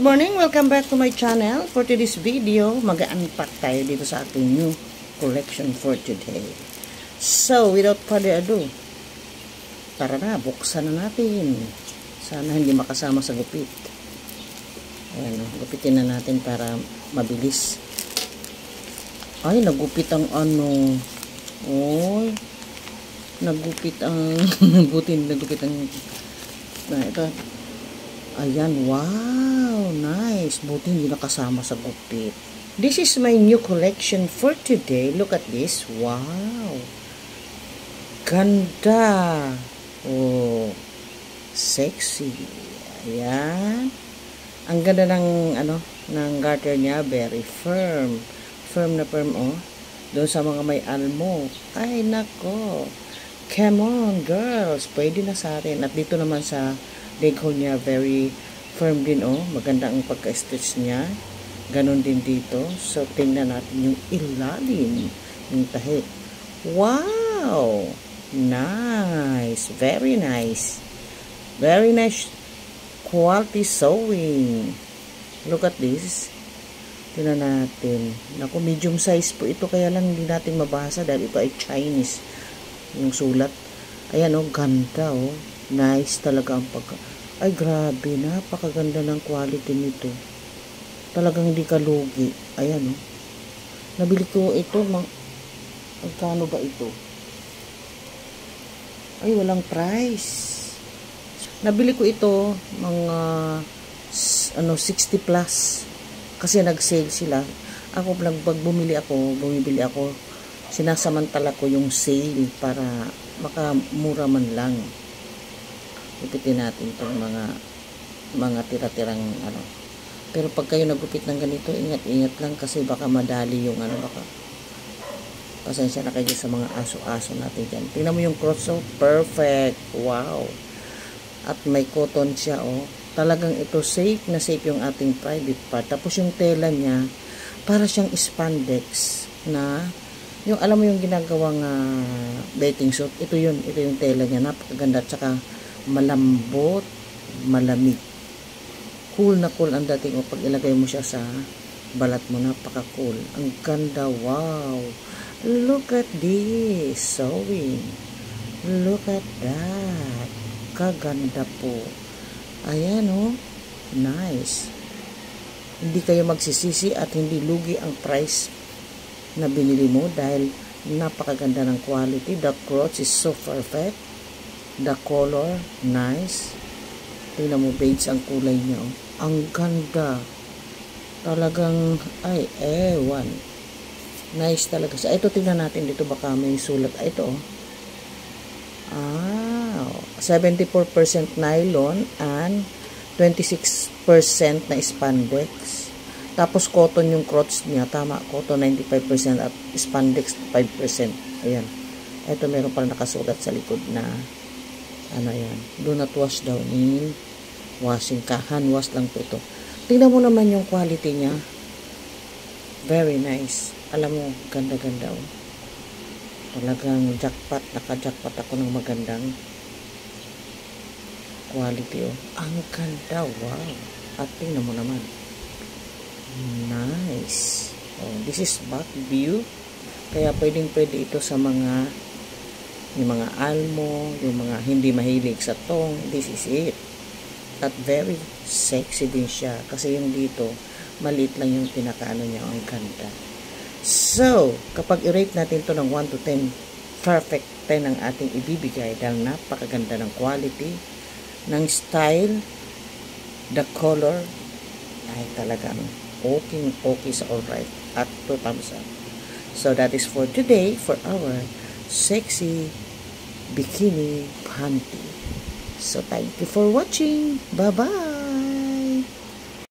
Good morning! Welcome back to my channel. For today's video, mag-unpack tayo dito sa ating new collection for today. So, without further ado, tara na, buksan na natin. Sana hindi makasama sa gupit. Ayan, gupitin na natin para mabilis. Ay, nagupit ang ano. Oy, nagupit ang butin, nagupit ang ito. Ayan, wow, nice. Buti hindi nakasama sa gupit. This is my new collection for today. Look at this. Wow. Ganda. Oh, sexy. Ayan. Ang ganda ng ng garter niya, very firm. Firm na firm, oh. Doon sa mga may almo. Ay, nako. Come on, girls. Pwede na sa atin. At dito naman sa leg hole niya, very firm din, oh. Maganda ang pagka-stitch niya. Ganon din dito. So, tingnan natin yung ilalim. Yung tahi. Wow! Nice! Very nice. Very nice quality sewing. Look at this. Tingnan natin. Naku, medium size po ito. Kaya lang hindi natin mabasa dahil ito ay Chinese. Yung sulat. Ayan, oh. Ganda, oh. Nice talaga ang pagka... Ay, grabe. Napakaganda ng quality nito. Talagang hindi ka lugi. Ayan, oh. Nabili ko ito. Magkano ba ito? Ay, walang price. Nabili ko ito mga 60 plus. Kasi nag-sale sila. Ako, pag bumibili ako, sinasamantala ko yung sale para makamura man lang. Gupitin natin itong mga tira-tirang Pero pag kayo nagupit ng ganito, ingat-ingat lang kasi baka madali yung baka. Pasensya na kayo sa mga aso-aso natin dyan. Tingnan mo yung cross, oh, perfect. Wow. At may cotton siya, oh. Talagang ito safe na safe yung ating private part. Tapos yung tela niya, para siyang spandex na, yung alam mo yung ginagawang bathing suit, ito yung tela niya. Napakaganda at saka malambot, malamig. Cool na cool ang dating o pag ilagay mo siya sa balat mo, napaka cool. Ang ganda, wow. Look at this sewing. Look at that. Kaganda po. Ayan, oh. Nice. Hindi kayo magsisisi at hindi lugi ang price na binili mo dahil napakaganda ng quality. The crotch is so perfect. The color, nice. Tingnan mo, beige ang kulay niya, oh. Ang ganda. Talagang, ay, ewan. Nice talaga. So, ito, tingnan natin dito, baka may sulat. Ito, oh. 74% nylon and 26% na spandex. Tapos, cotton yung crotch niya. Tama, cotton 95% at spandex 5%. Ayan. Ito, meron pala nakasulat sa likod na yan. Do not wash down in washing ka. Hand wash lang po ito. Tingnan mo naman yung quality niya. Very nice. Alam mo, ganda-ganda, oh. Talagang jackpot. Naka-jackpot ako ng magandang quality, oh. Ang ganda, wow. At tingnan mo naman. Nice. Oh, this is back view. Kaya pwede ito sa yung mga almo, yung mga hindi mahilig sa tong. This is it. At very sexy din siya. Kasi yung dito, maliit lang yung pinakaano niya. Ang ganda. So, kapag i-rate natin to ng 1 to 10, perfect 10 ang ating ibibigay dahil napakaganda ng quality, ng style, the color, ay talagang okay sa alright. At 2 thumbs up. So, that is for today for our sexy bikini panty. So, thank you for watching. Bye-bye.